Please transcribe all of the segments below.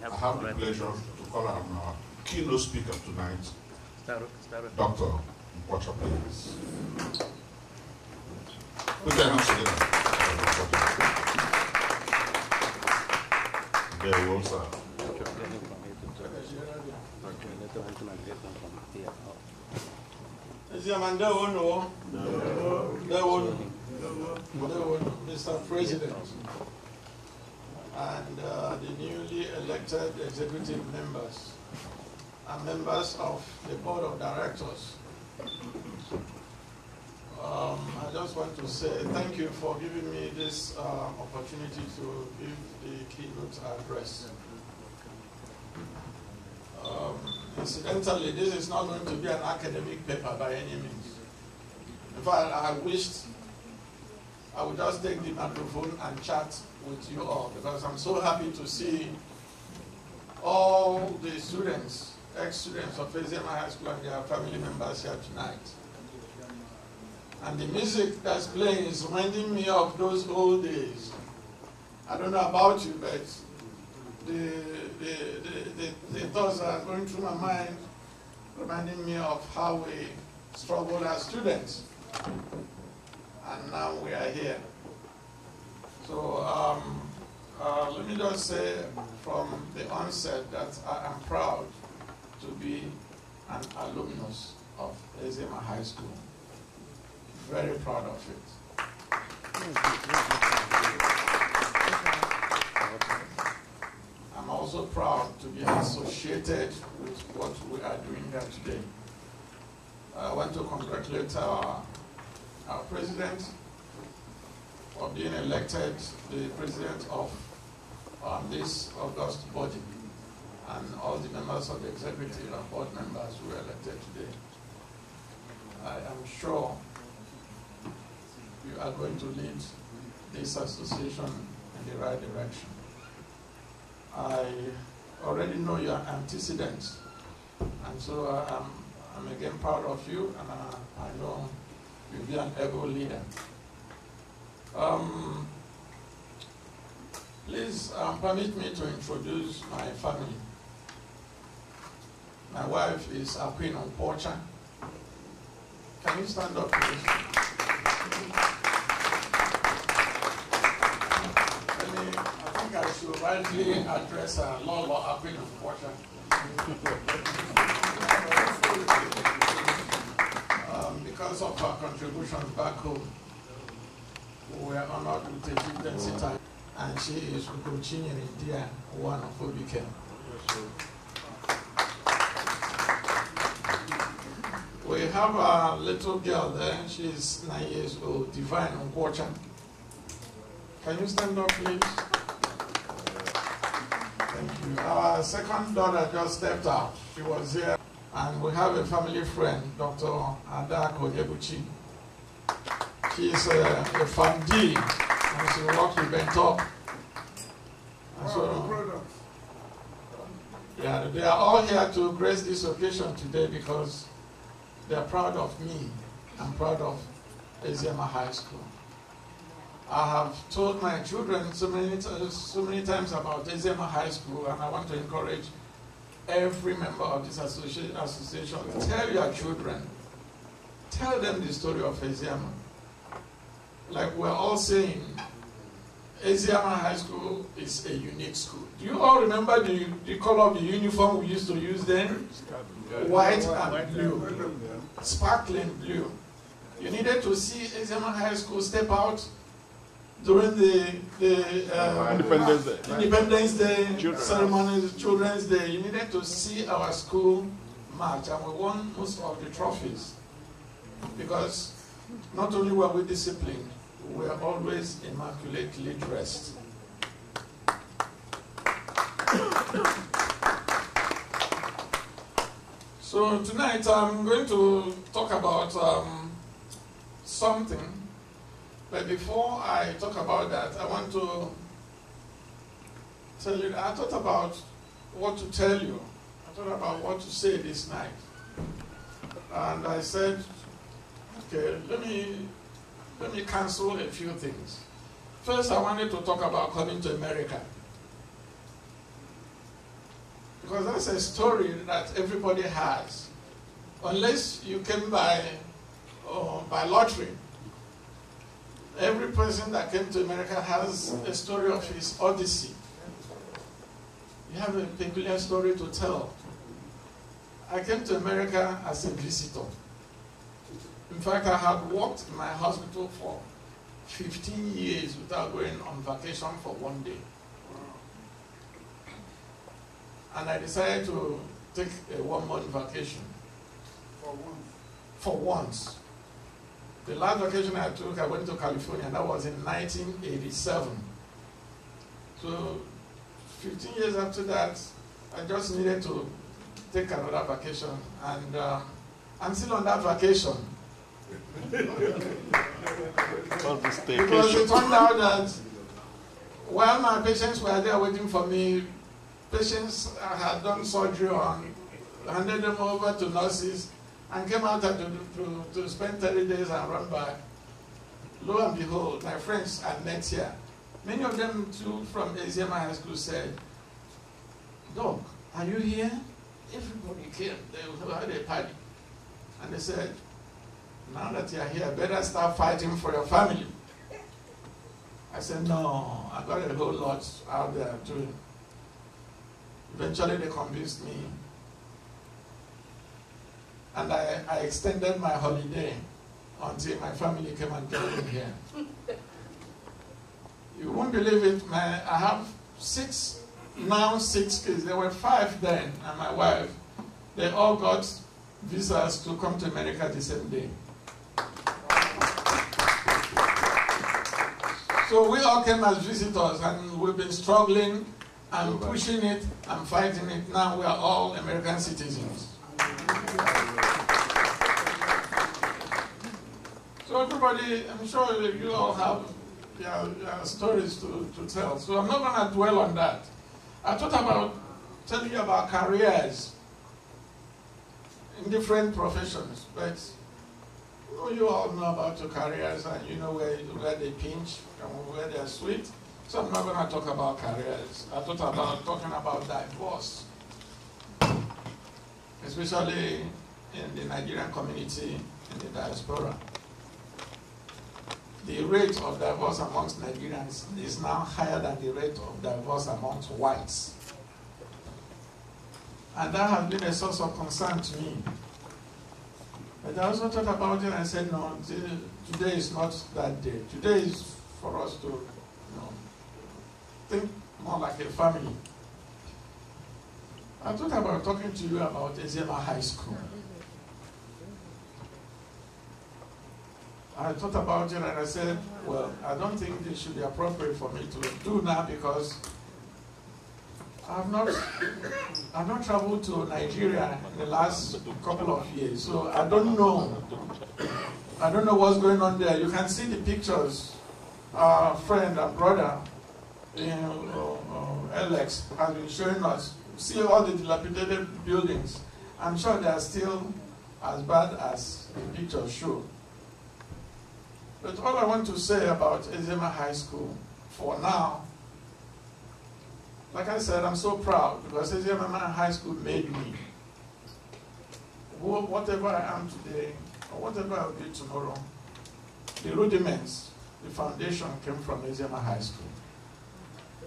I have the pleasure to call on our keynote speaker tonight, Dr. Nkwocha, please. Put your hands together. Very well, sir. Mr. President, and the newly elected executive members and members of the board of directors. I just want to say thank you for giving me this opportunity to give the keynote address. Incidentally, this is not going to be an academic paper by any means. In fact, I wished I would just take the microphone and chat with you all, because I'm so happy to see all the students, ex-students of Ezema High School and their family members here tonight. And the music that's playing is reminding me of those old days. I don't know about you, but the thoughts that are going through my mind reminding me of how we struggled as students. And now we are here. So let me just say from the onset that I am proud to be an alumnus of Ezema High School. Very proud of it. I'm also proud to be associated with what we are doing here today. I want to congratulate our president for being elected the president of this august body, and all the members of the executive and board members who were elected today. I am sure you are going to lead this association in the right direction. I already know your antecedents, and so I'm again proud of you, and I know you'll be an able leader. Please permit me to introduce my family. My wife is Queen Nkwocha. Can you stand up, please? I think I should rightly address Lolo Queen Nkwocha. Because of her contributions back home, we are honored with a chieftaincy title, and she is Ugochinyere India, one of Obike. We have a little girl there. She's 9 years old, Divine Nkwocha. Can you stand up, please? Thank you. Our second daughter just stepped out. She was here. And we have a family friend, Dr. Ada Konyebuchi. She's a FAMD, and she works with Bentop. So, yeah, they are all here to grace this occasion today because they are proud of me. I'm proud of Eziama High School. I have told my children so many times about Eziama High School, and I want to encourage every member of this association, tell your children, tell them the story of Eziama. Like we're all saying, Eziama High School is a unique school. Do you all remember the color of the uniform we used to use then? White and blue, sparkling blue. You needed to see Eziama High School step out during the Independence Day ceremonies, Children's Day. You needed to see our school march, and we won most of the trophies because not only were we disciplined, we were always immaculately dressed. So tonight I'm going to talk about something. But before I talk about that, I want to tell you, I thought about what to tell you. I thought about what to say this night. And I said, okay, let me cancel a few things. First, I wanted to talk about coming to America. Because that's a story that everybody has. Unless you came by lottery. Every person that came to America has a story of his odyssey. You have a peculiar story to tell. I came to America as a visitor. In fact, I had worked in my hospital for 15 years without going on vacation for one day. And I decided to take a 1 month vacation. For once. The last vacation I took, I went to California, and that was in 1987. So 15 years after that, I just needed to take another vacation, and I'm still on that vacation. Because it turned out that while my patients were there waiting for me, patients I had done surgery on, handed them over to nurses, and came out to spend 30 days and run back. Lo and behold, my friends are next here. Many of them too from Eziama High School said, "Doc, are you here?" Everybody came. They had a party. And they said, "Now that you're here, better start fighting for your family." I said, "No, I got a whole lot out there doing." Eventually they convinced me. And I extended my holiday until my family came and joined me here. You won't believe it, I have six kids. There were 5 then, and my wife. They all got visas to come to America the same day. So we all came as visitors, and we've been struggling and pushing it and fighting it. Now we are all American citizens. So everybody, I'm sure you all have your stories to tell. So I'm not going to dwell on that. I thought about telling you about careers in different professions, but you all know about your careers, and you know where they pinch and where they're sweet. So I'm not going to talk about careers. I thought about talking about divorce. especially in the Nigerian community in the diaspora. The rate of divorce amongst Nigerians is now higher than the rate of divorce amongst whites. And that has been a source of concern to me. But I also thought about it and I said, no, today is not that day. Today is for us to think more like a family. I thought about talking to you about Ezema High School. I thought about it and I said, well, I don't think it should be appropriate for me to do now because I've not traveled to Nigeria in the last couple of years, so I don't know. I don't know what's going on there. You can see the pictures. Our friend and brother, Alex, has been showing us. See all the dilapidated buildings. I'm sure they are still as bad as the pictures show. But all I want to say about Ezema High School for now, like I said, I'm so proud because Ezema High School made me. Whatever I am today, or whatever I'll be tomorrow, the rudiments, the foundation came from Ezema High School.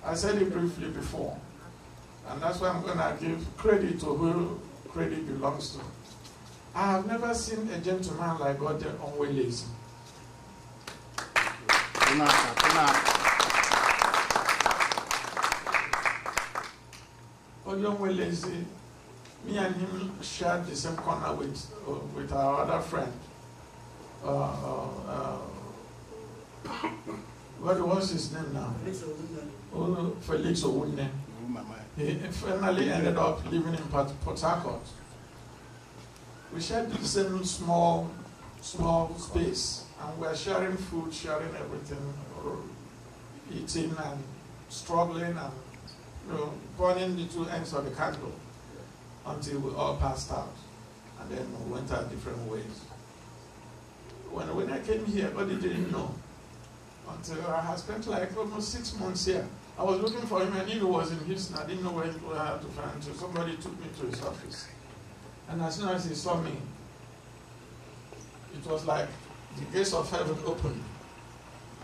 I said it briefly before, and that's why I'm going to give credit to who credit belongs to. I have never seen a gentleman like Godden Onwelezi. Onwelezi, me and him shared the same corner with our other friend. What was his name now? Felix Owunne. He finally ended up living in Port Harcourt. We shared the same small space, and we are sharing food, sharing everything, eating and struggling and burning the two ends of the candle until we all passed out, and then we went our different ways. When I came here, nobody didn't know until I had spent like almost 6 months here. I was looking for him, and he was in Houston. I didn't know where I had to find him. Somebody took me to his office, and as soon as he saw me, it was like the gates of heaven opened.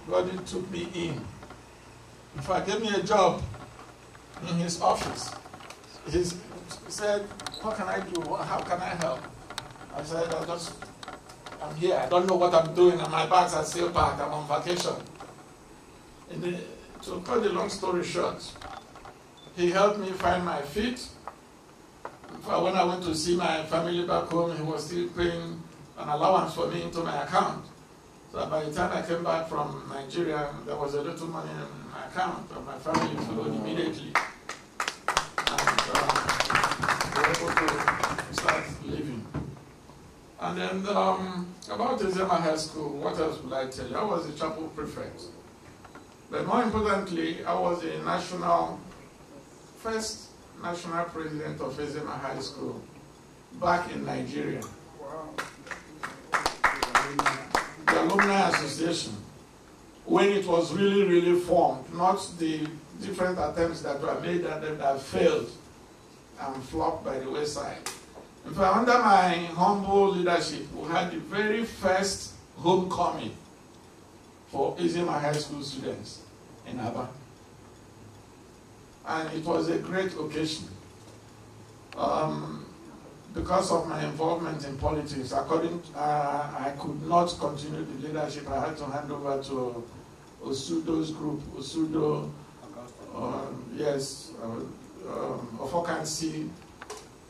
God took me in. In fact, gave me a job in his office. He said, "What can I do? How can I help?" I said, "I'm here. I don't know what I'm doing, and my bags are still packed. I'm on vacation." To cut the long story short, he helped me find my feet. When I went to see my family back home, he was still paying an allowance for me into my account. So by the time I came back from Nigeria, there was a little money in my account, and my family followed immediately. And we were able to start living. And then about Ezema High School, what else would I tell you? I was the chapel prefect. But more importantly, I was the first national president of Ezema High School back in Nigeria. Wow. The Alumni Association, when it was really, really formed, not the different attempts that were made and that failed and flopped by the wayside. In fact, under my humble leadership, we had the very first homecoming for Ezema High School students in Aba. And it was a great occasion. Because of my involvement in politics, I could not continue the leadership. I had to hand over to Osudo's group, Osudo, Ofokansi.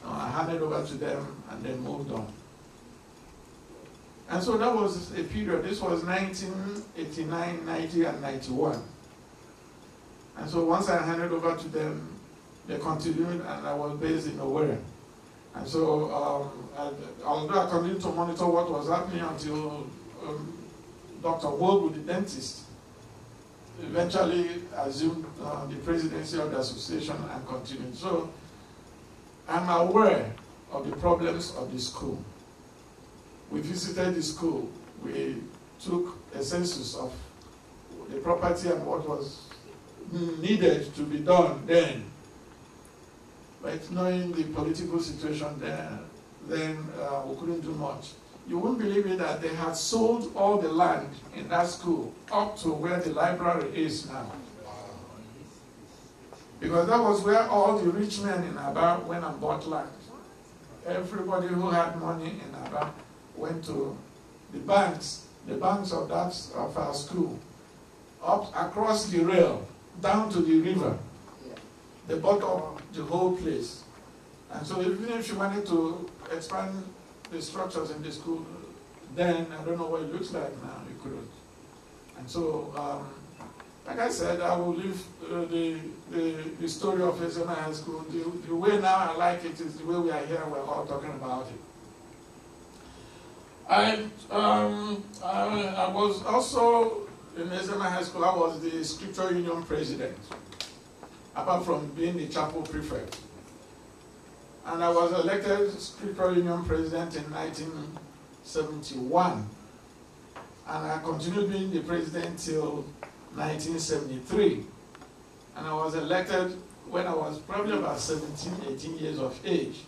I handed over to them and then moved on. And so that was a period. This was 1989, 90, and 91. And so once I handed over to them, they continued, and I was based in Owerri. And so, although I continued to monitor what was happening until Dr. Wobu, the dentist, eventually assumed the presidency of the association and continued. So, I'm aware of the problems of the school. We visited the school. We took a census of the property and what was needed to be done then. But knowing the political situation there, then we couldn't do much. You wouldn't believe it that they had sold all the land in that school up to where the library is now. Because that was where all the rich men in Aba went and bought land. Everybody who had money in Aba went to the banks of our school, up across the rail, down to the river. They bought up the whole place. And so even if you wanted to expand the structures in the school, then I don't know what it looks like now, you couldn't. And so, like I said, I will leave the story of Ezema High School. The way now I like it is the way we are here, we're all talking about it. I was also in Ezema High School, I was the Scripture Union president, apart from being the chapel prefect. And I was elected Scripture Union president in 1971. And I continued being the president till 1973. And I was elected when I was probably about 17, 18 years of age,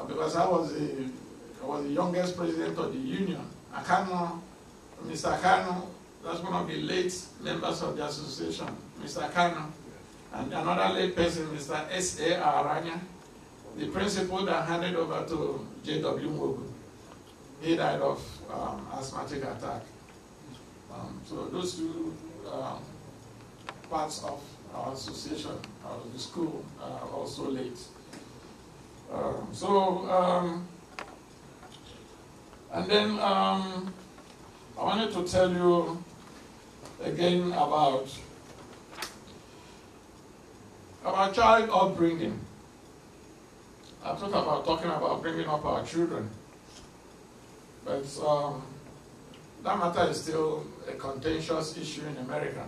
because I was the youngest president of the union. Akano, Mr. Akano, that's one of the late members of the association, Mr. Akano, and another late person, Mr. S.A. Aranya, the principal that handed over to J.W. Mogu. He died of asthmatic attack. So those two parts of our association, the school, are also late. And then I wanted to tell you again about child upbringing. I thought about talking about bringing up our children, but that matter is still a contentious issue in America.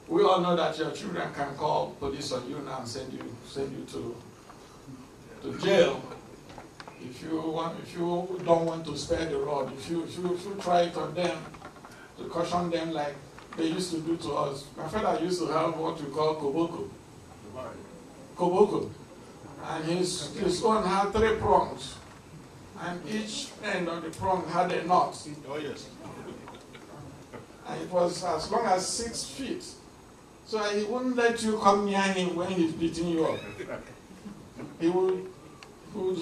We all know that your children can call police on you now and send you to jail if you don't want to spare the rod. If you try it on them, to caution them like they used to do to us. My father used to have what we call koboko. And his own had 3 prongs. And each end of the prong had a knot. Oh, yes. And it was as long as 6 feet. So he wouldn't let you come near him when he's beating you up. He would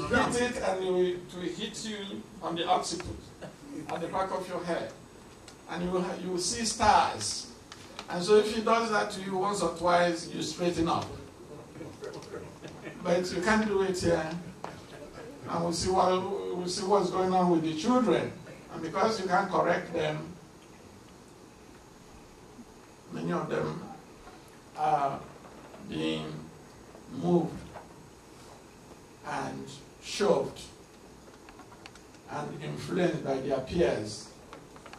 hit it and he would hit you on the occiput, at the back of your head. And you will see stars. And so if he does that to you once or twice, you straighten up. But you can't do it here. And we'll see what's going on with the children. And because you can't correct them, many of them are being moved and shoved and influenced by their peers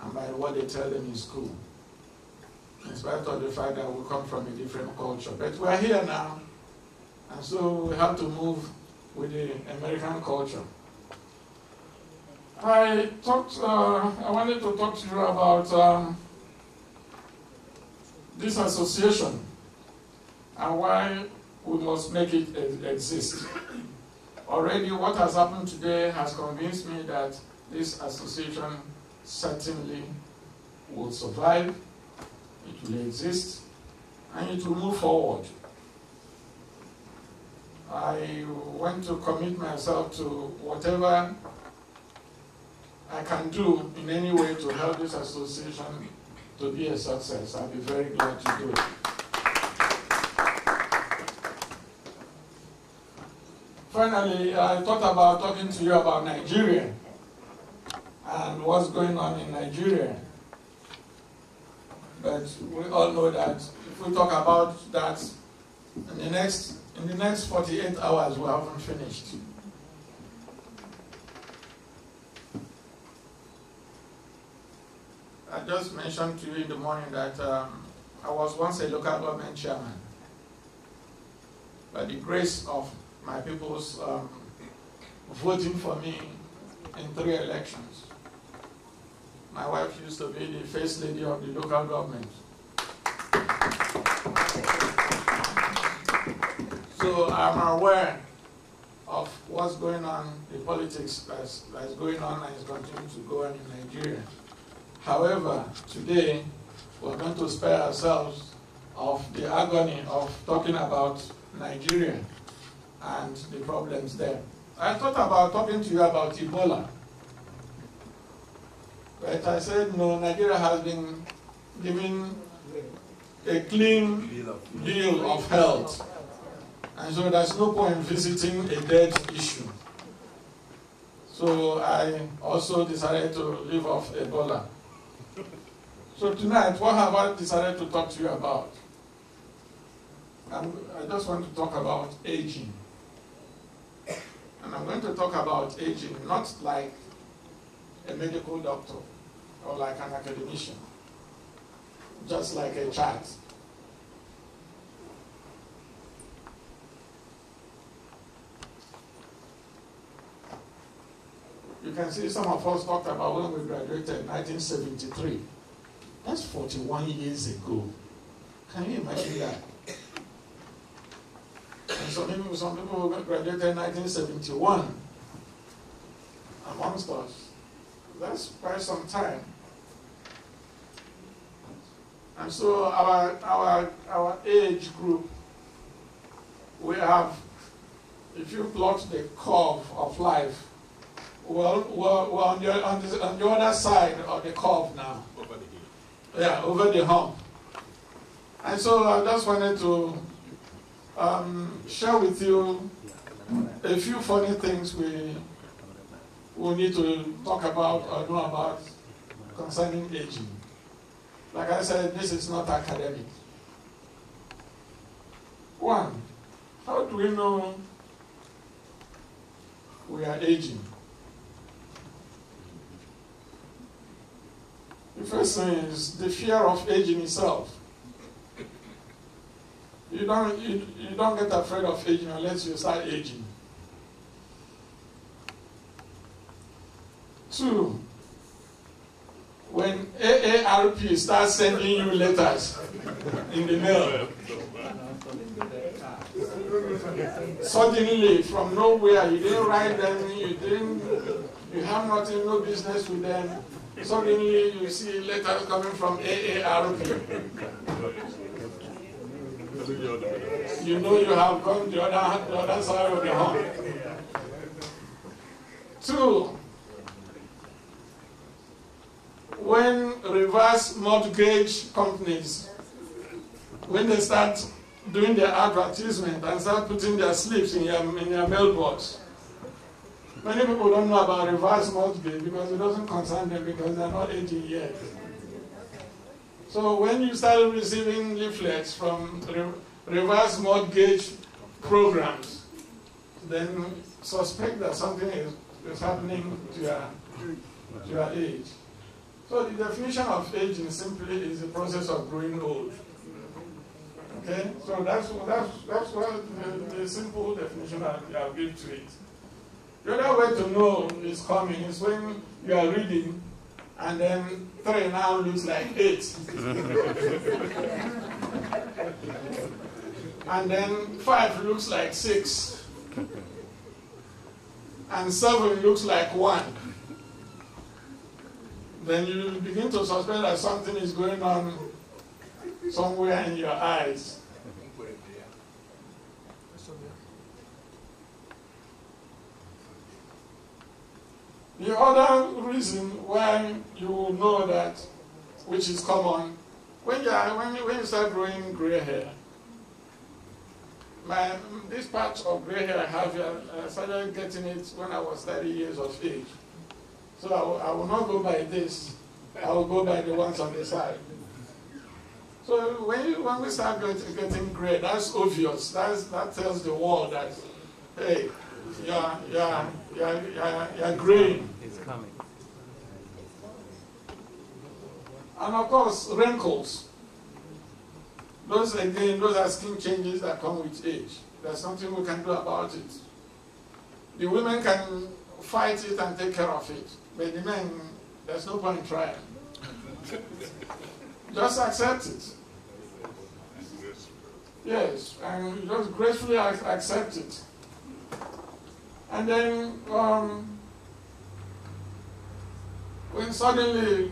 and by what they tell them in school, in spite of the fact that we come from a different culture. But we're here now, and so we have to move with the American culture. I wanted to talk to you about this association and why we must make it exist. Already what has happened today has convinced me that this association certainly will survive, it will exist, and it will move forward. I want to commit myself to whatever I can do in any way to help this association to be a success. I'll be very glad to do it. Finally, I thought about talking to you about Nigeria and what's going on in Nigeria. But we all know that if we talk about that in the next 48 hours, we haven't finished. I just mentioned to you in the morning that I was once a local government chairman. By the grace of my people's voting for me in 3 elections. My wife used to be the first lady of the local government. So I'm aware of what's going on, the politics that's going on and is continuing to go on in Nigeria. However, today we're going to spare ourselves of the agony of talking about Nigeria and the problems there. I thought about talking to you about Ebola, but I said no, Nigeria has been given a clean bill of health, and so there's no point in visiting a dead issue. So I also decided to leave off Ebola. So tonight, what have I decided to talk to you about? I just want to talk about aging. And I'm going to talk about aging not like a medical doctor or like an academician, just like a child. You can see some of us talked about when we graduated in 1973. That's 41 years ago. Can you imagine that? And some people graduated in 1971 amongst us. That's quite some time. And so our age group, we have, if you plot the curve of life, we're on the other side of the curve now. Over the hill. Yeah, over the hump. And so I just wanted to share with you a few funny things we need to talk about or know about concerning aging. Like I said, this is not academic. One, how do we know we are aging? The first thing is the fear of aging itself. You don't get afraid of aging unless you start aging. Two, when AARP starts sending you letters in the mail, suddenly from nowhere, you didn't write them, you have nothing, no business with them. Suddenly you see letters coming from AARP. You know you have gone the other side of the hump. Two, when reverse mortgage companies, when they start doing their advertisement and start putting their slips in your mailbox, many people don't know about reverse mortgage because it doesn't concern them because they're not 18 yet. So when you start receiving leaflets from reverse mortgage programs, then suspect that something is happening to your age. So the definition of aging simply is the process of growing old. Okay, so that's what the simple definition I'll give to it. The other way to know it's coming is when you are reading and then 3 now looks like 8. And then 5 looks like 6. And 7 looks like 1. Then you begin to suspect that something is going on somewhere in your eyes. The other reason why you will know that, which is common, when you start growing gray hair, this patch of gray hair I have here, I started getting it when I was 30 years of age. So I will not go by this, I will go by the ones on the side. So when we start getting gray, that's obvious. That tells the world that, hey, you're graying. It's coming. And of course, wrinkles. Those are skin changes that come with age. There's nothing we can do about it. The women can fight it and take care of it. But the men, there's no point in trying. Just accept it. Yes, and just gracefully accept it. And then when suddenly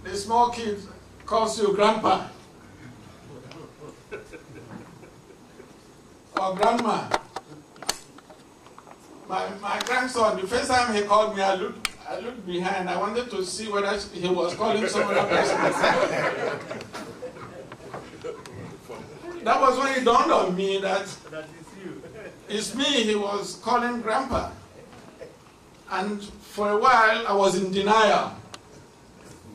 the small kid calls you grandpa or grandma. My grandson, the first time he called me, I looked behind. I wanted to see whether he was calling some other person. That was when it dawned on me that it's me he was calling grandpa. And for a while, I was in denial.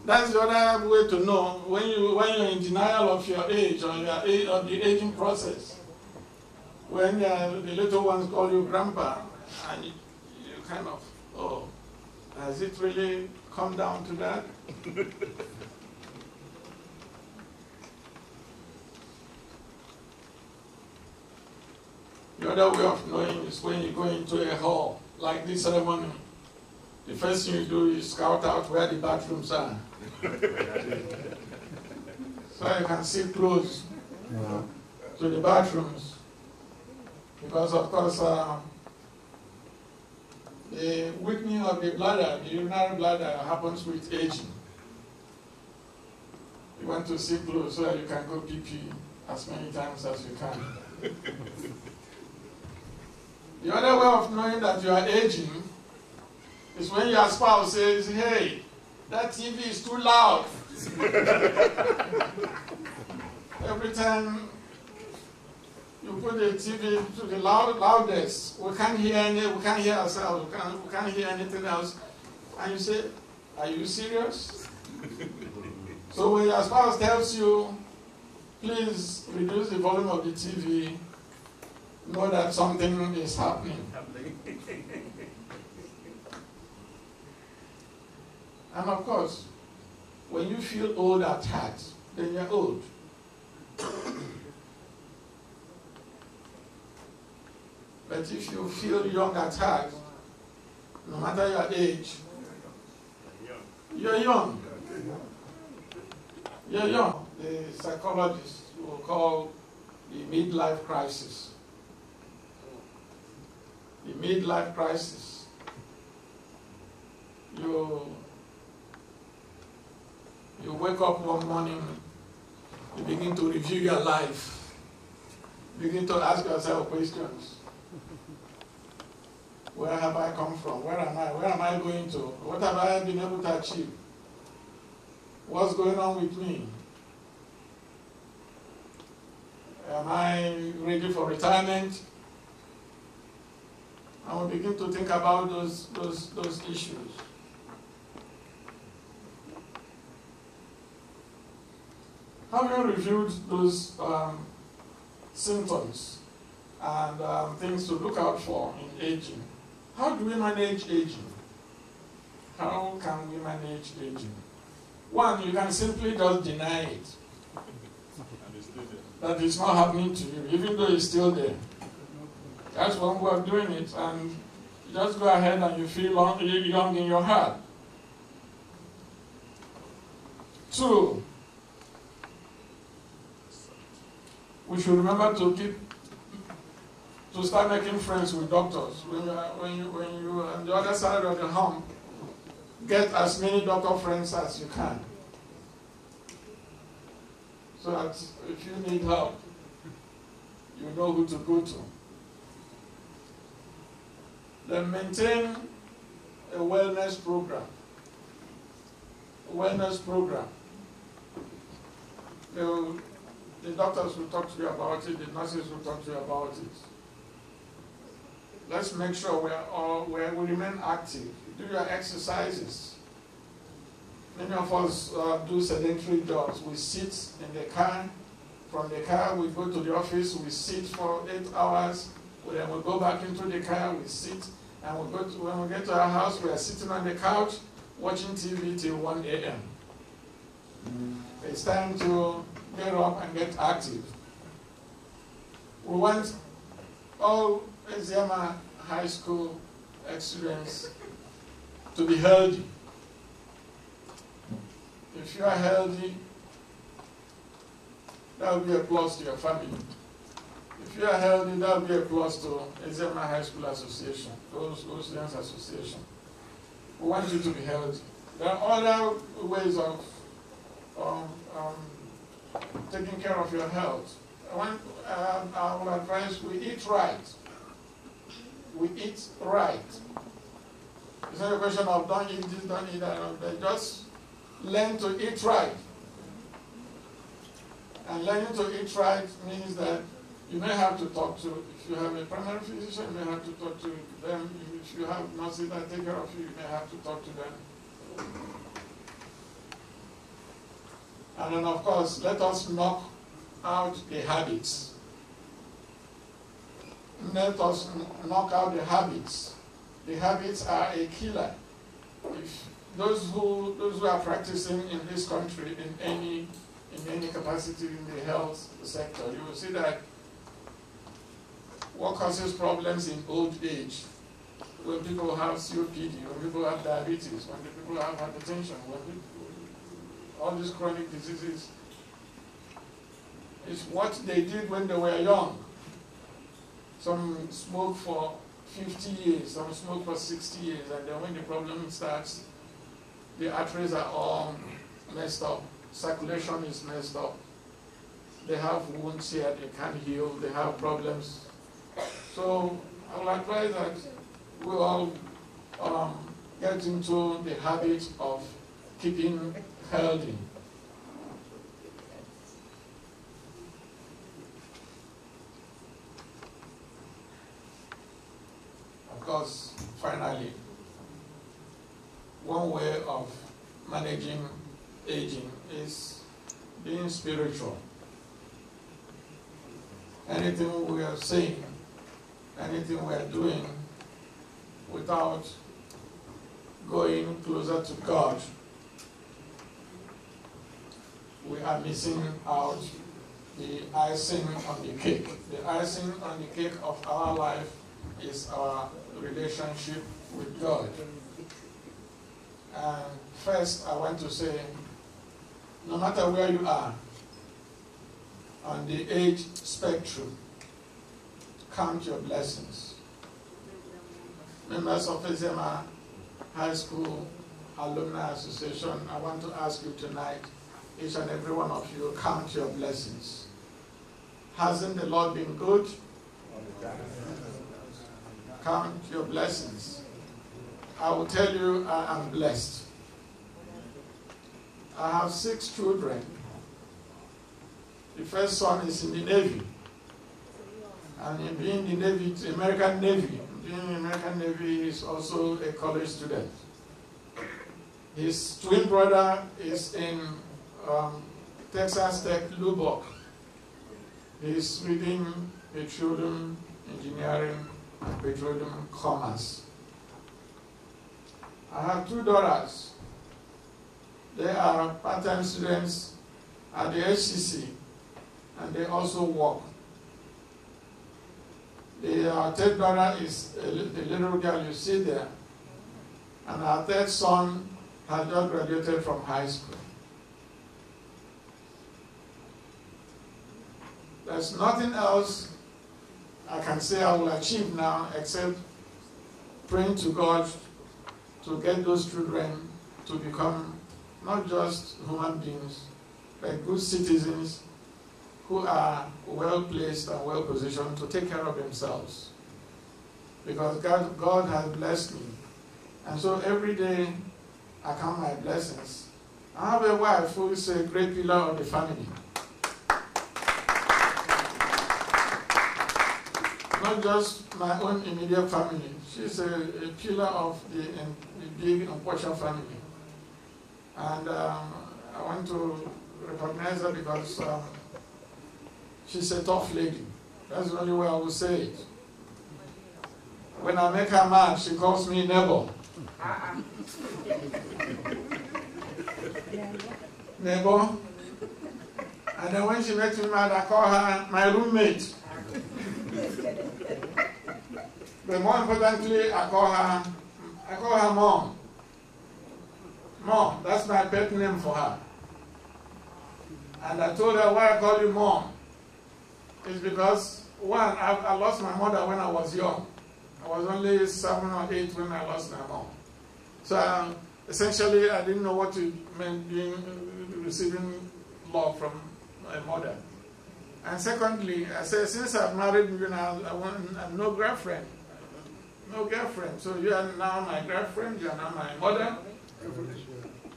That's the other way to know when you're in denial of your age or of the aging process. When the little ones call you grandpa, and you kind of, oh, has it really come down to that? The other way of knowing is when you go into a hall, like this ceremony, the first thing you do is scout out where the bathrooms are. So you can sit close to the bathrooms. Because of course, the weakening of the bladder, the urinary bladder, happens with aging. You want to sit close so that you can go pee-pee as many times as you can. The other way of knowing that you are aging is when your spouse says, hey, that TV is too loud. Every time you put the TV to the loudest, we can't hear ourselves, we can't hear anything else. And you say, are you serious? So when your spouse tells you, please reduce the volume of the TV, know that something is happening. And of course, when you feel old at heart, then you're old. But if you feel young at heart, no matter your age, you're young. You're young. The psychologists will call the midlife crisis. The midlife crisis. You wake up one morning, you begin to review your life, begin to ask yourself questions. Where have I come from? Where am I? Where am I going to? What have I been able to achieve? What's going on with me? Am I ready for retirement? And we begin to think about those issues. Having reviewed those symptoms and things to look out for in aging, how do we manage aging? How can we manage aging? One, you can simply just deny it. That it's not happening to you, even though it's still there. That's one way of doing it, and you just go ahead and you feel young in your heart. Two, we should remember to start making friends with doctors. When you on the other side of the hump, get as many doctor friends as you can. So that if you need help, you know who to go to. Then maintain a wellness program. The doctors will talk to you about it, the nurses will talk to you about it. Let's make sure we remain active. Do your exercises. Many of us do sedentary jobs. We sit in the car. From the car, we go to the office. We sit for 8 hours. Then we go back into the car. We sit. And when we get to our house, we are sitting on the couch watching TV till 1 a.m. It's time to get up and get active. We want all Eziama High School students to be healthy. If you are healthy, that will be a plus to your family. If you are healthy, that will be a plus to Ezema High School Association, those students association. We want you to be healthy. There are other ways of taking care of your health. I will advise we eat right. We eat right. It's not a question of don't eat this, don't eat that. Just learn to eat right. And learning to eat right means that you may have to talk to, if you have a primary physician, you may have to talk to them. If you have nurses that take care of you, you may have to talk to them. And then, of course, let us knock out the habits. Let us knock out the habits. The habits are a killer. If those who are practicing in this country in any capacity in the health sector, you will see that what causes problems in old age, when people have COPD, when people have diabetes, when people have hypertension, all these chronic diseases, is what they did when they were young. Some smoke for 50 years, some smoke for 60 years, and then when the problem starts, the arteries are all messed up, circulation is messed up, they have wounds here, they can't heal, they have problems. So I will advise that we all get into the habit of keeping healthy. Of course, finally, one way of managing aging is being spiritual. Anything we are saying, anything we are doing without going closer to God, we are missing out the icing on the cake. The icing on the cake of our life is our relationship with God. And first, I want to say, no matter where you are on the age spectrum, count your blessings. Members of Ezema High School Alumni Association, I want to ask you tonight, each and every one of you, count your blessings. Hasn't the Lord been good? Count your blessings. I will tell you, I am blessed. I have 6 children. The first son is in the Navy. And in being in the Navy, the American Navy, being in the American Navy, he is also a college student. His twin brother is in Texas Tech, Lubbock. He is reading petroleum engineering and petroleum commerce. I have 2 daughters. They are part-time students at the HCC, and they also work. Our third daughter is a little girl you see there, and our third son has just graduated from high school. There's nothing else I can say I will achieve now except praying to God to get those children to become not just human beings, but good citizens who are well-placed and well-positioned to take care of themselves. Because God has blessed me. And so every day I count my blessings. I have a wife who is a great pillar of the family. Not just my own immediate family. She's a pillar of the big Nkwocha family. And I want to recognize her because she's a tough lady. That's the only way I will say it. When I make her mad, she calls me neighbor. Neighbor. And then when she makes me mad, I call her my roommate. But more importantly, I call her mom. Mom, that's my pet name for her. And I told her why I call you mom is because one, I lost my mother when I was young. I was only 7 or 8 when I lost my mom. So essentially, I didn't know what it meant receiving love from my mother. And secondly, I said, since I've married you now, I no girlfriend. No girlfriend. So you are now my girlfriend, you are now my mother.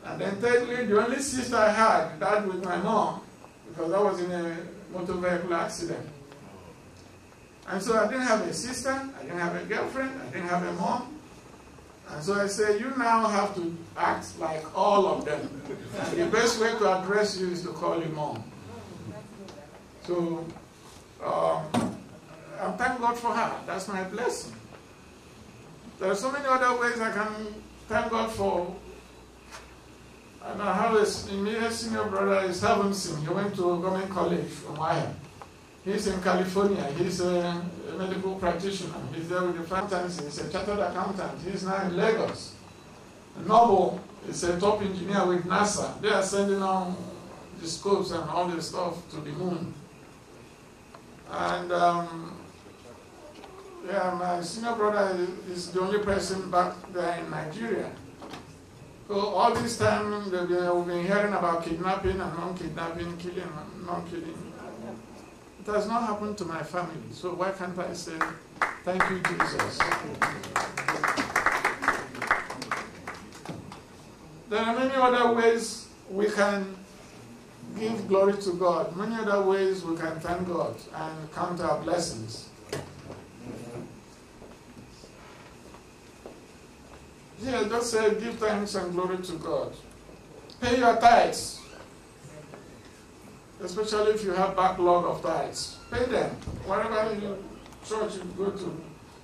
And then thirdly, the only sister I had died with my mom because I was in a motor vehicle accident. And so I didn't have a sister, I didn't have a girlfriend, I didn't have a mom. And so I said, you now have to act like all of them. And the best way to address you is to call you mom. So, I thank God for her. That's my blessing. There are so many other ways I can thank God for. And I have a senior brother, is Havenson. He went to government college from Waya. He's in California. He's a medical practitioner. He's there with the accountants. He's a chartered accountant. He's now in Lagos. Noble is a top engineer with NASA. They are sending on the scopes and all the stuff to the moon. And yeah, my senior brother is the only person back there in Nigeria. So all this time we've been hearing about kidnapping and non-kidnapping, killing and non-killing. It has not happened to my family. So why can't I say, thank you, Jesus? There are many other ways we can give glory to God. Many other ways we can thank God and count our blessings. Yeah, just say give thanks and glory to God. Pay your tithes. Especially if you have backlog of tithes. Pay them. Whatever church you go to,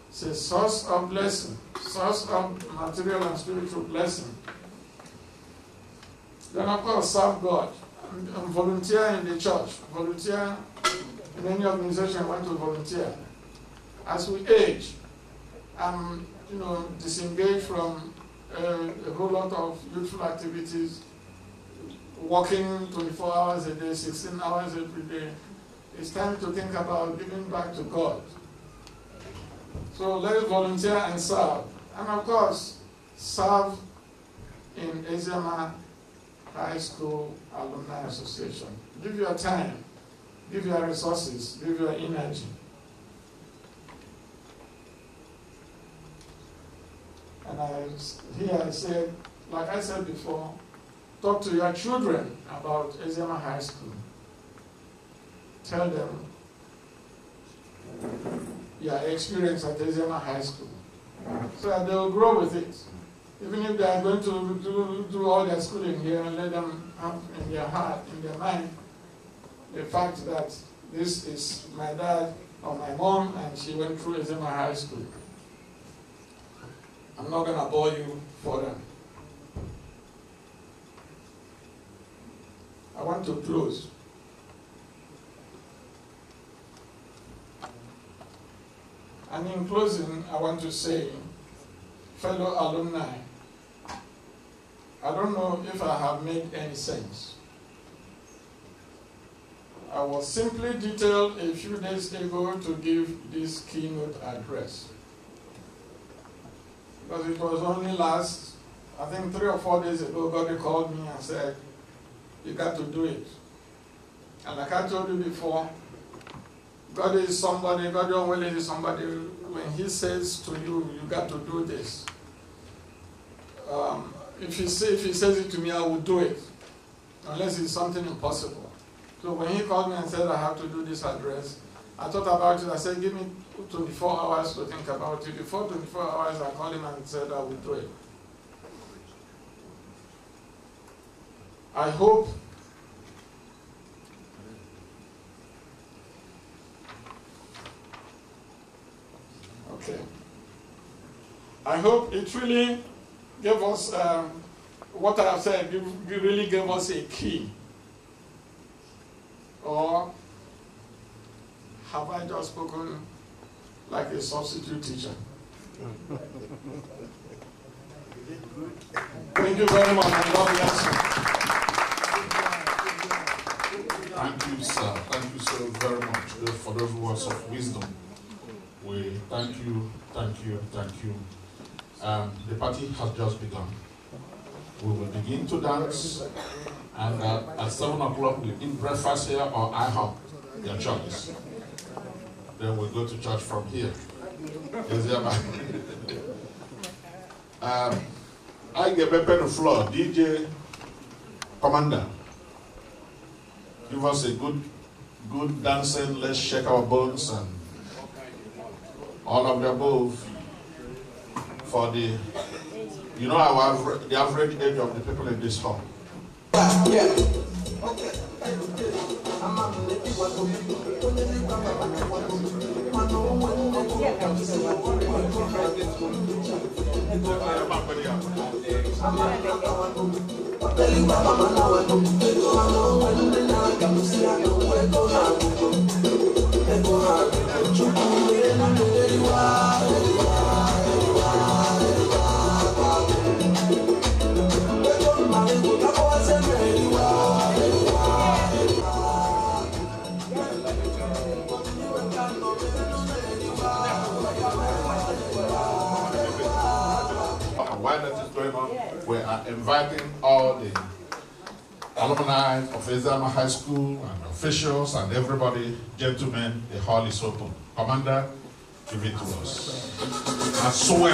it's a source of blessing, source of material and spiritual blessing. Then of course serve God. And volunteer in the church. Volunteer in any organization I want to volunteer. As we age, I'm disengaged from a whole lot of youthful activities, working 24 hours a day, 16 hours every day. It's time to think about giving back to God. So let's volunteer and serve. And of course, serve in Eziama High School Alumni Association. Give your time, give your resources, give your energy. And I said, like I said before, talk to your children about Eziama High School. Tell them your experience at Eziama High School, so that they will grow with it. Even if they are going to do all their schooling here, and let them have in their heart, in their mind, the fact that this is my dad or my mom, and she went through Eziama High School. I'm not going to bore you further. I want to close. And in closing, I want to say, fellow alumni, I don't know if I have made any sense. I was simply detailed a few days ago to give this keynote address. Because it was only I think 3 or 4 days ago, God called me and said, you got to do it. And like I told you before, God is somebody, God always is somebody. When He says to you, you got to do this. If he says it to me, I will do it. Unless it's something impossible. So when He called me and said I have to do this address, I thought about it. I said, give me 24 hours to think about it. Before 24 hours, I called Him and said I will do it. I hope I hope it really gave us, what I have said, really gave us a key. Or have I just spoken like a substitute teacher? Thank you very much, and God bless you. Thank you, sir. Thank you so very much for those words of wisdom. We thank you, thank you, thank you. The party has just begun. We will begin to dance, and at 7 o'clock we'll eat breakfast here or IHOP, your choice. Then we'll go to church from here. I give a pen the floor. DJ Commander, give us a good dancing. Let's shake our bones and all of the above for the, you know, the average age of the people in this hall. Yeah. Okay. While that is going on, we are inviting all the alumni of Ezama High School and officials and everybody. Gentlemen, the hall is open. Commander, give it to us. And so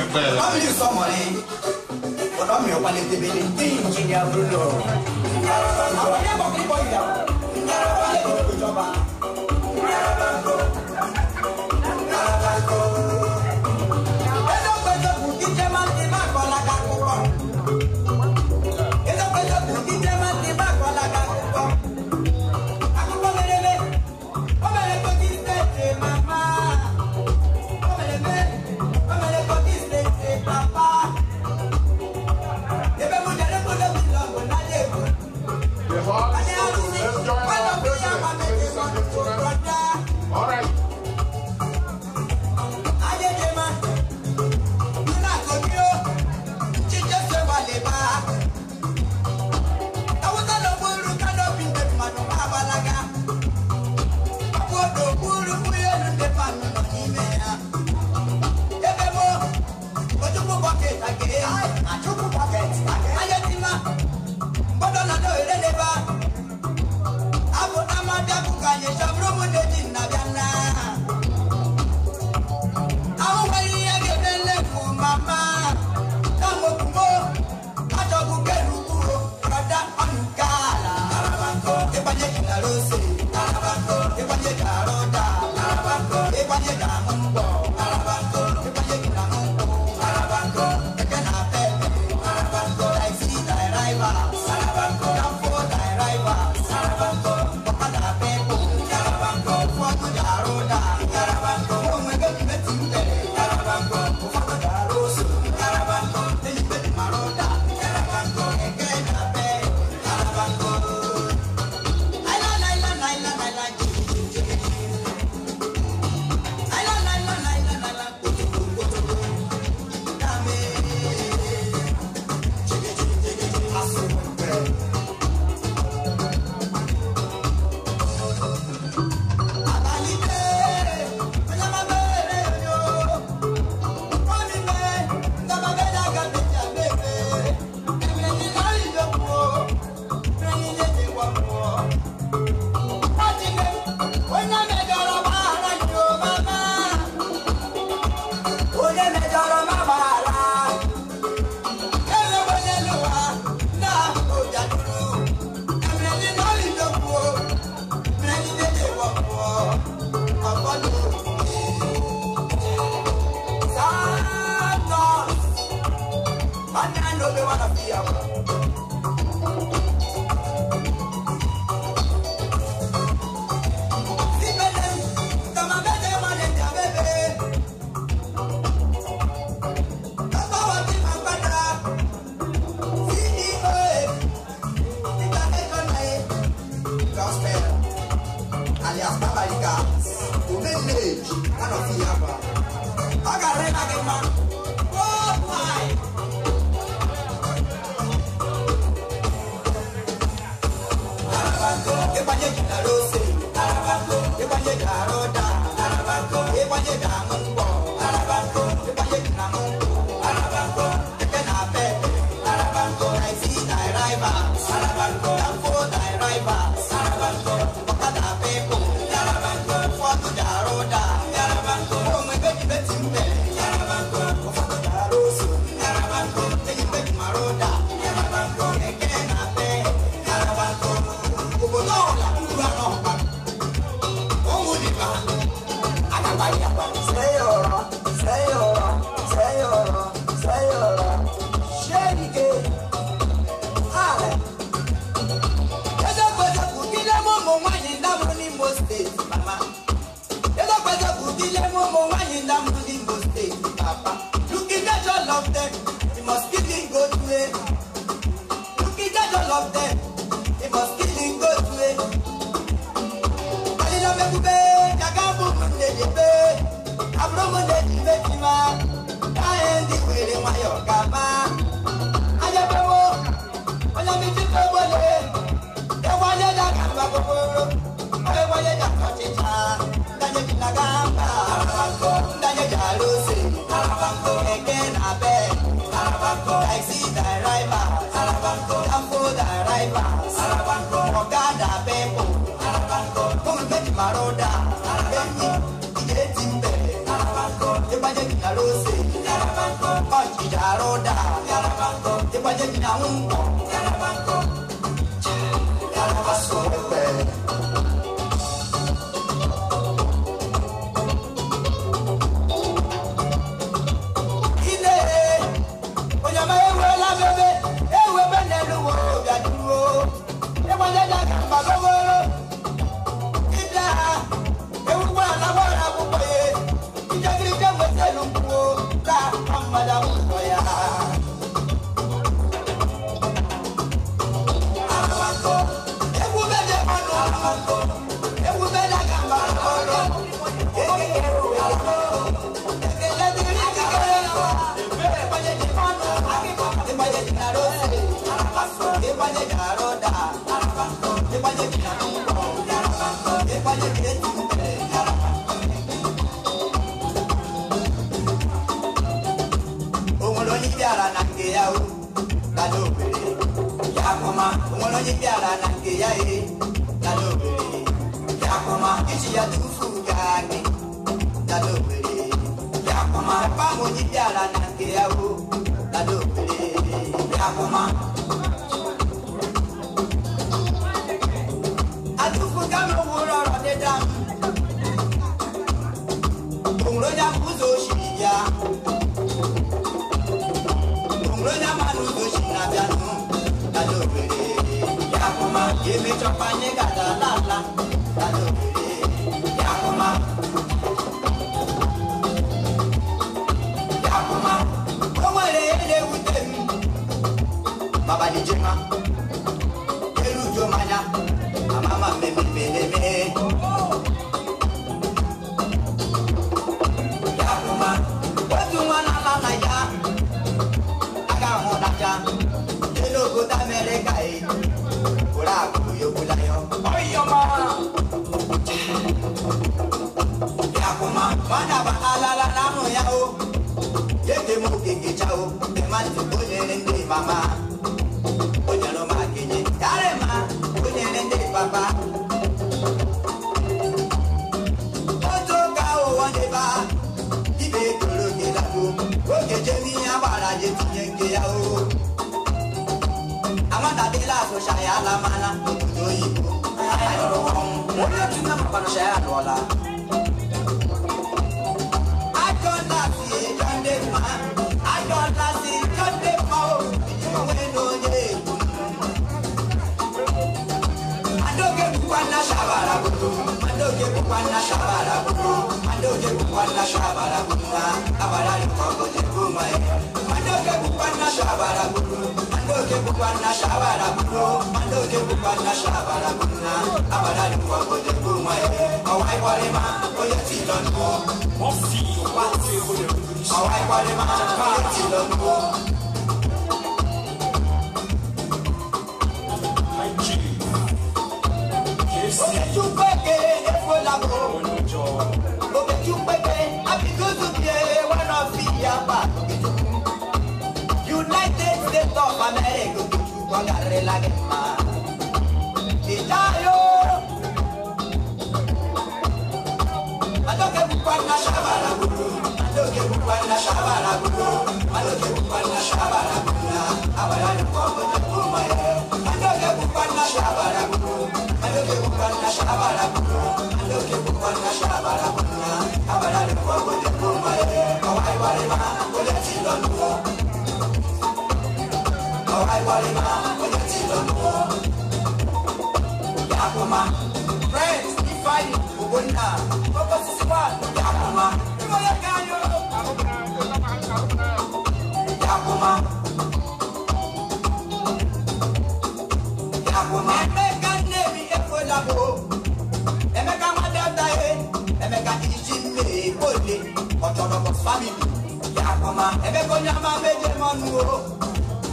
Autonomous family. Yakuma, Ebeko Yama Bejemono,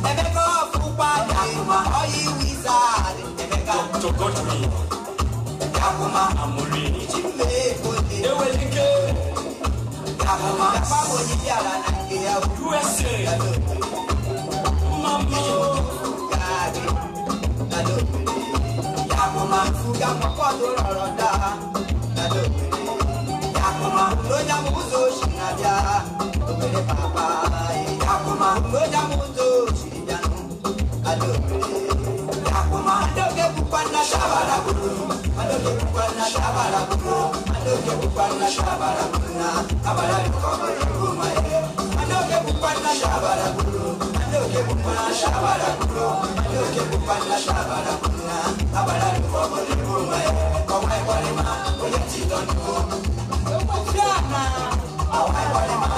Ebeko Fupa, Yakuma, Oyi Wizard, Ebeka, Tokotri, Yakuma, Amuri, Chime, Ewelike, Yakuma, Pabo Yara, USA, Mamma, Gadi, Yakuma, Fuga, Mapoto, Roda, Yakuma, Loja Muzo, Shinabia. Papa, Yakuma, Loja Muzo, Shidano, Yakuma, Adoke Pupana Shabara Guru, Adoke Pupana Shabara Guru, Adoke Pupana Shabara Guru, Abara Kuma, Adoke Pupana Shabara Guru, Adoke Pupana Shabara Guru, Adoke Pupana Shabara Guru, Abara Kuma, Kawai Walima, Oyetidono, Yama, Kawai Walima.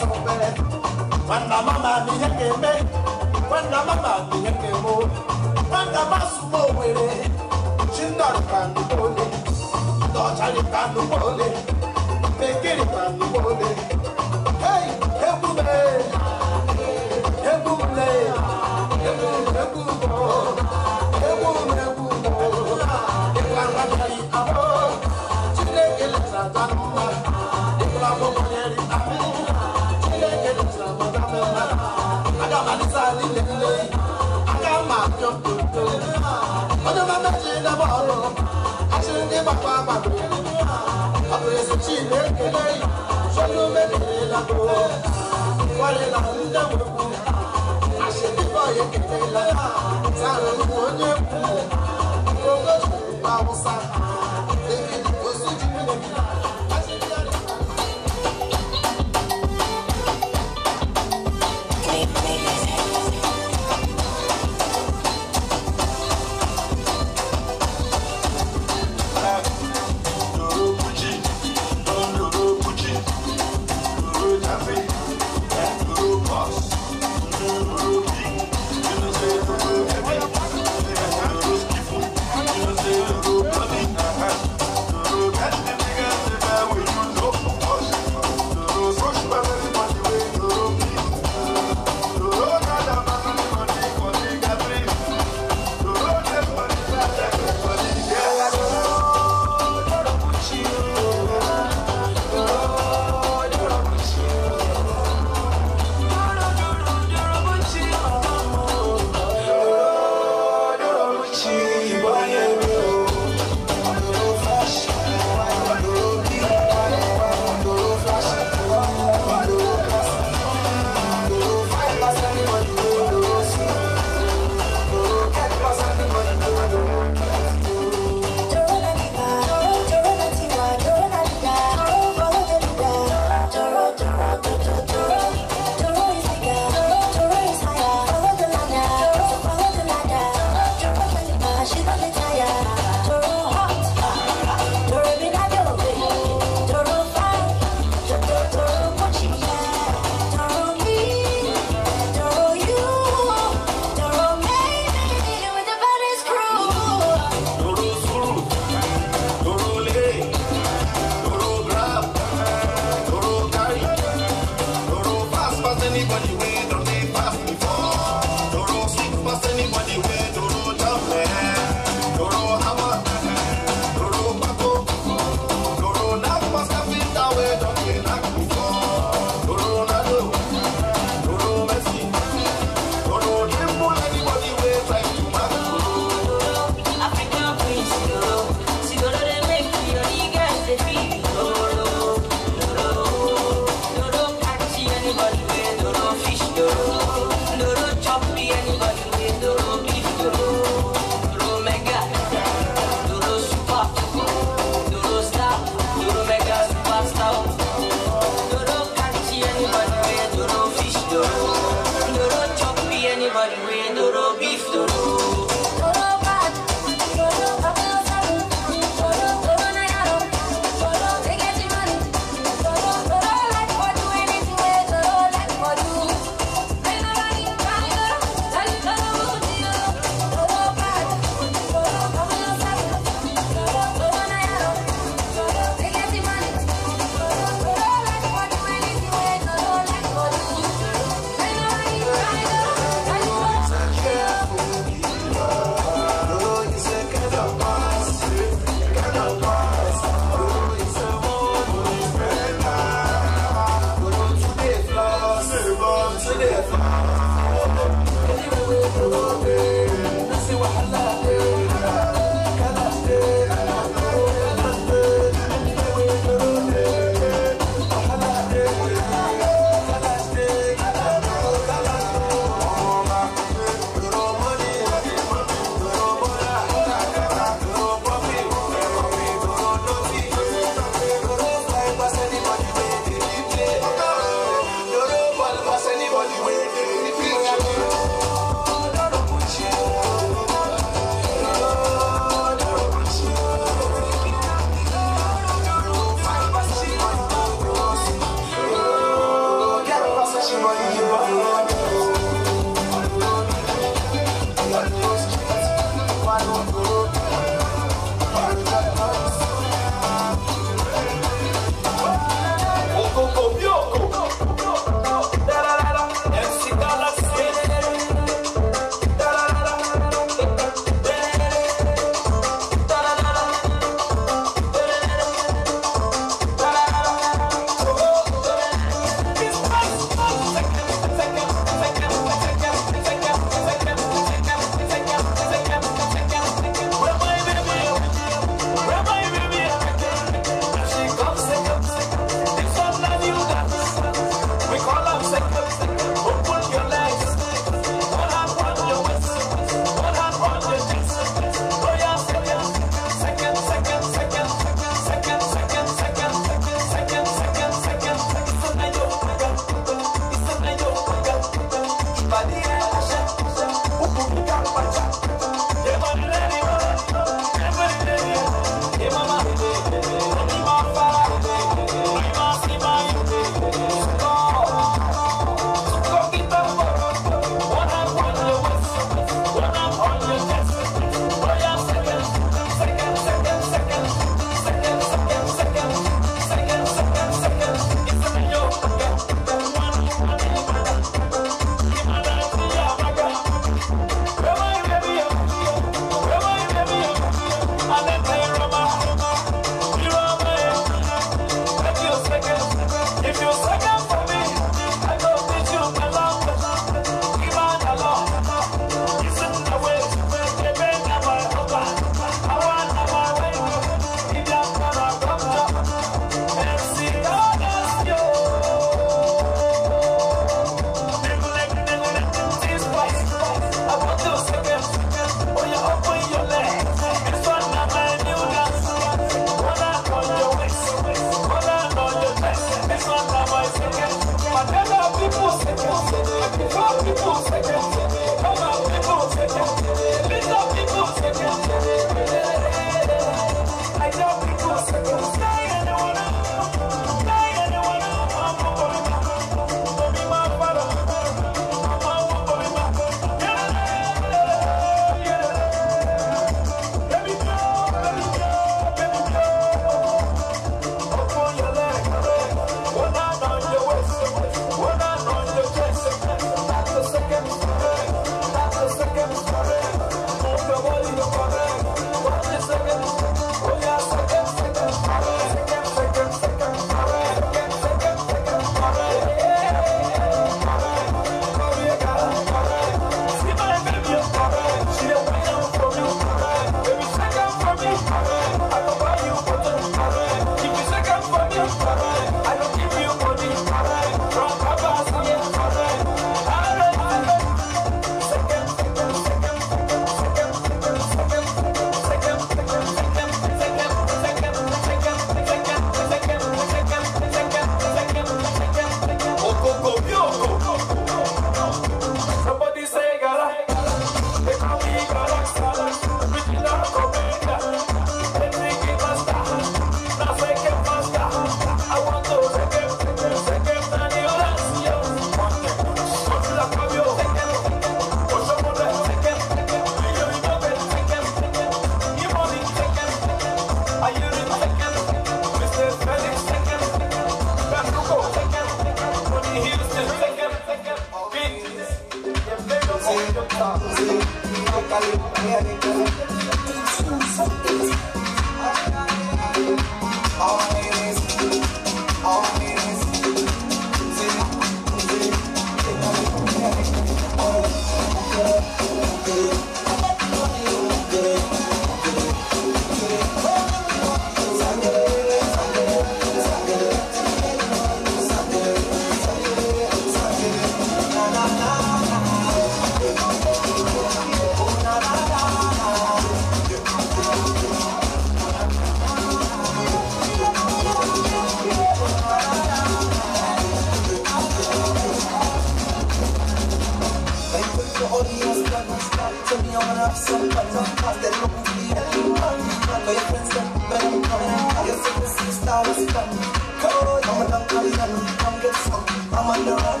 Come get some, I'm on the run.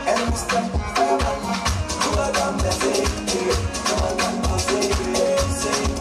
Enemies come, fire run. Do a damn message. Come on, say.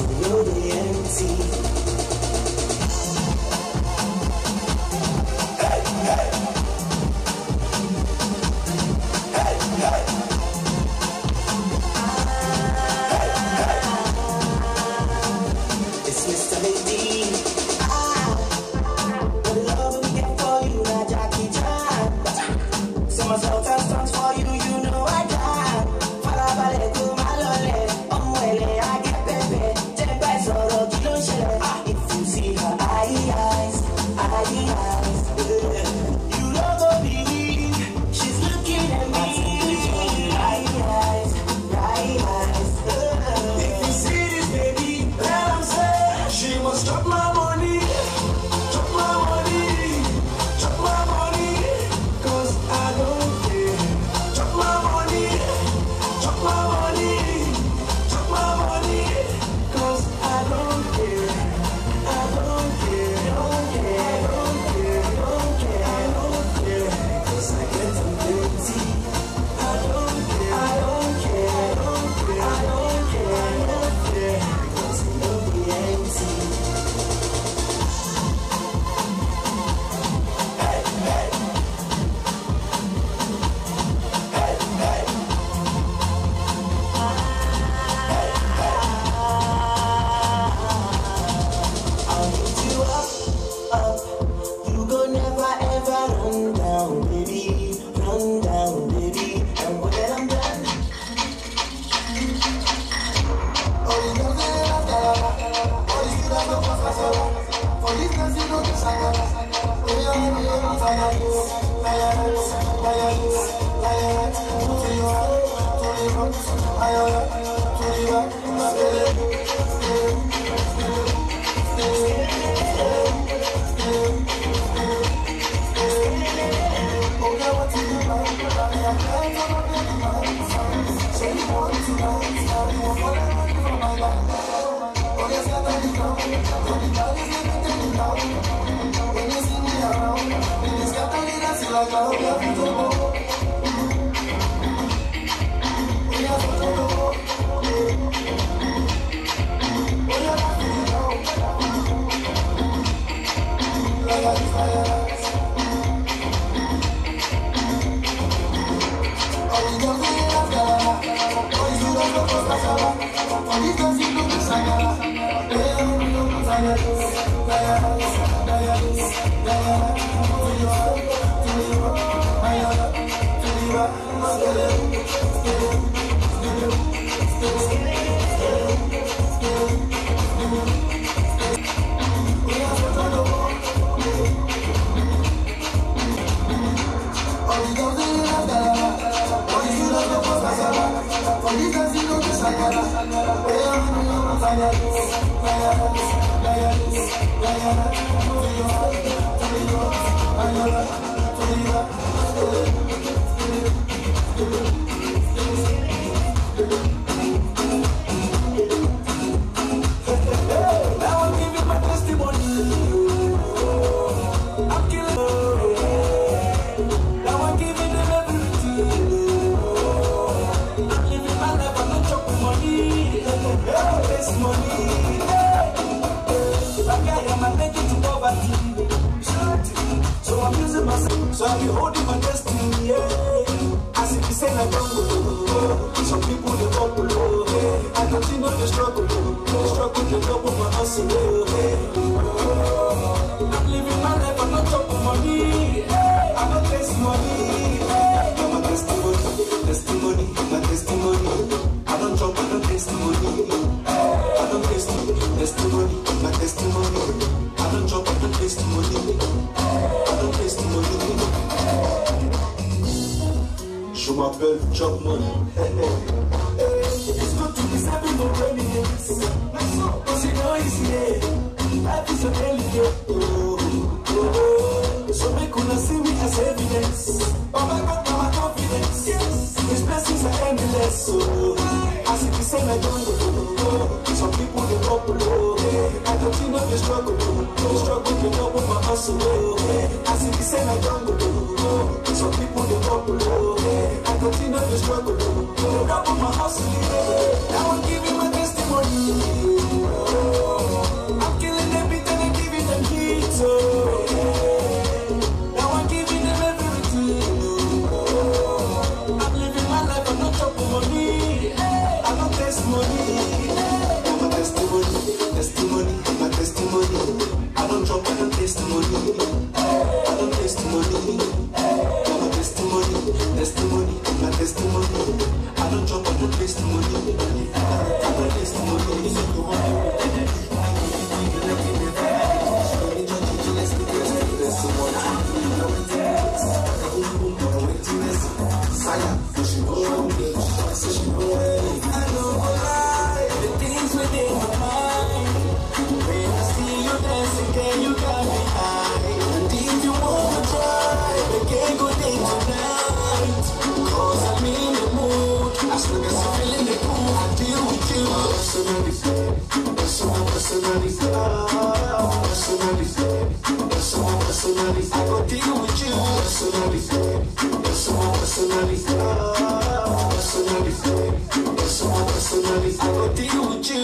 cause you know they empty. So I be holding my destiny, yeah. As if you say I don't go, some people they go below, yeah. I continue to struggle, to double my hustle, yeah. I'm living my life, I'm not talking money, yeah. I'm not wasting money, yeah. I'm a testimony, my testimony. I don't jump, I don't testimony, I don't testimony, my testimony. I don't jump, I don't testimony, I don't testimony. Je m'appelle Job Money. It's good to be saving no renegades. Cause you know it's here. Life is a delicate. So make una see me as evidence. Oh my God, now my confidence. His blessings are endless. So as if you say I don't go. Some people they go below. I continue to struggle to double my hustle. As if you say I don't go. Some people they go below. I continue to struggle to double my hustle. Now I'm giving my testimony. personally, personally, I go deal with you personally, personally, personally, I go deal with you.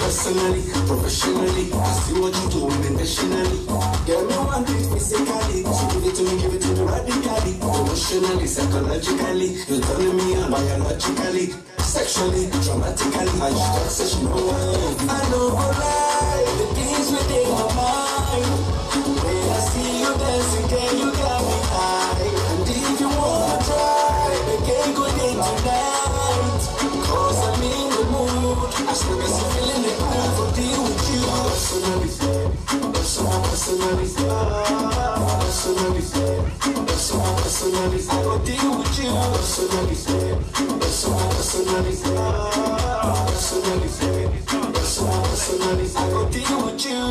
Personally, professionally, I see what you do intentionally. Girl, me want it physically, so give it to me radically. Emotionally, psychologically, you're turning me on biologically, sexually, dramatically. I just talk such no one. I know lie, the things within my mind. When I see you dancing, girl, you got me high. And if you wanna try, we can go day tonight. Cause I'm in the mood, as long as you're feeling it, I will deal with you. Personally, personally, I will deal with you. Personally, I will deal with you.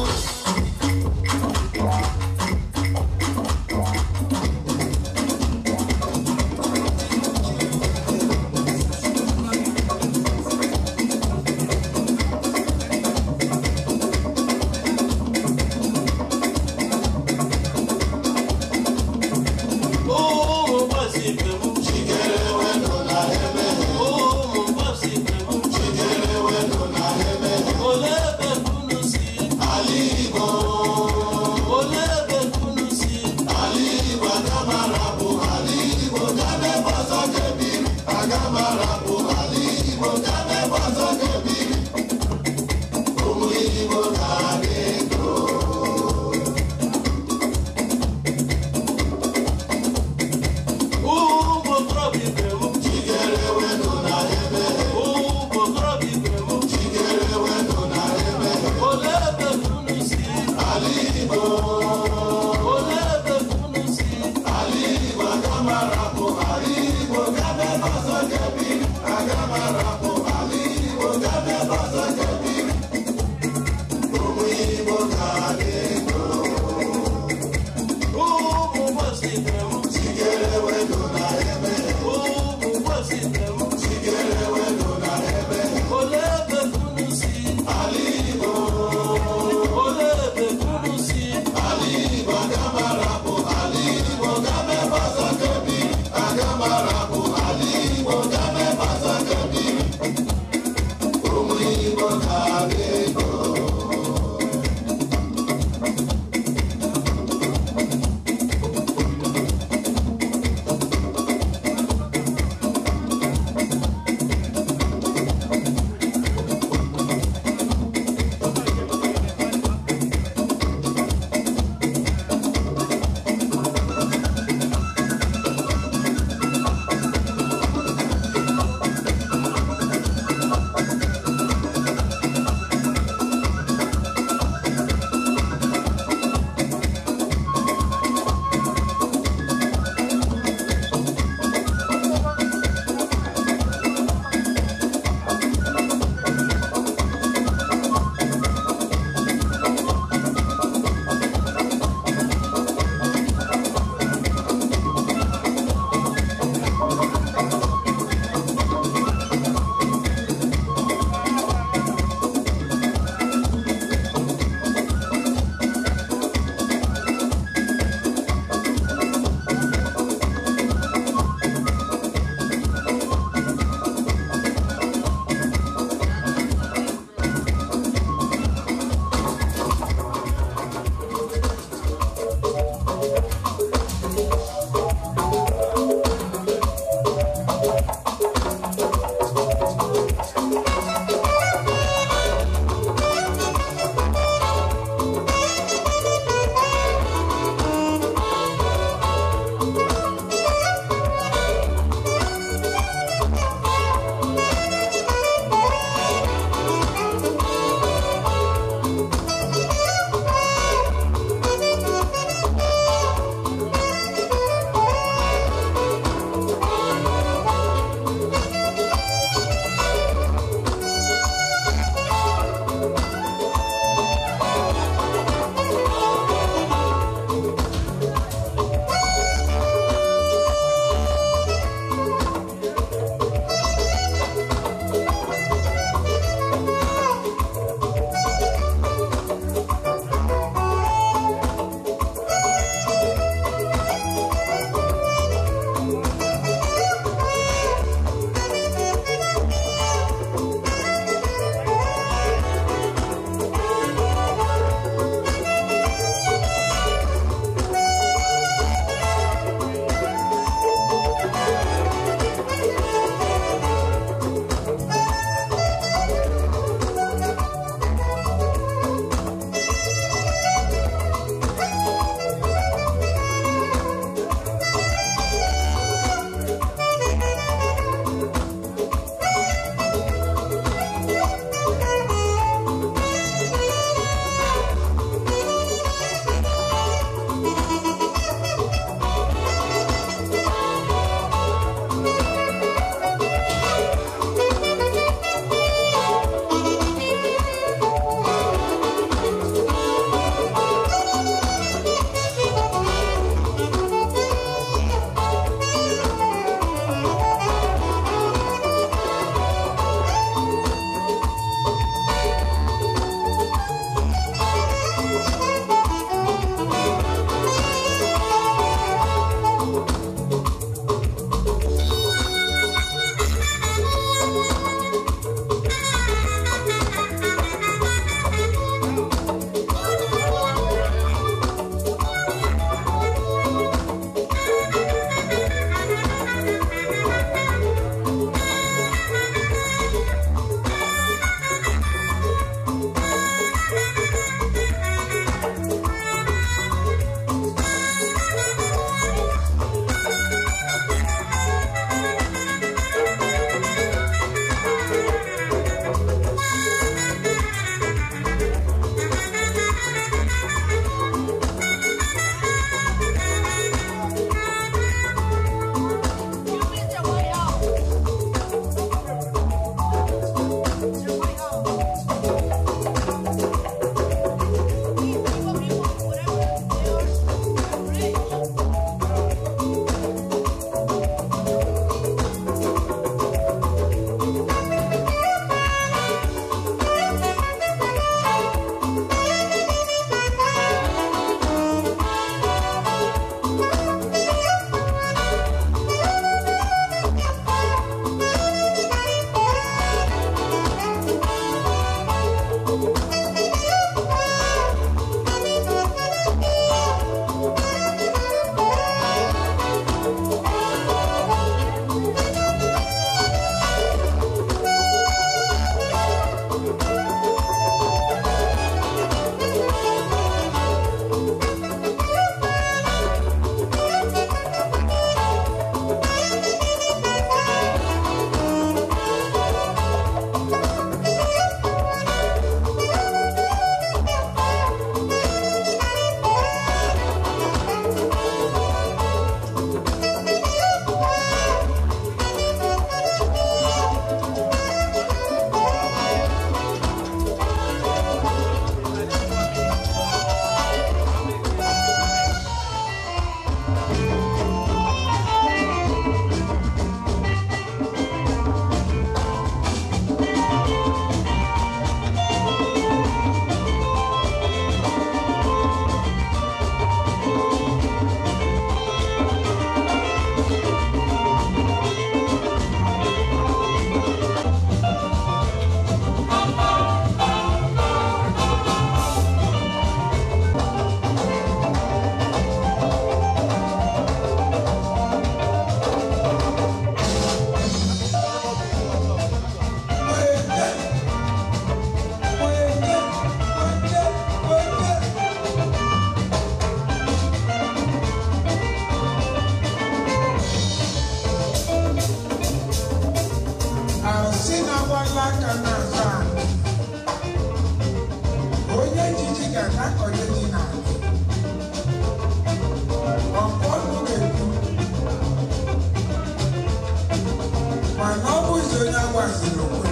mana ọ bụzi onye agbaziri onwe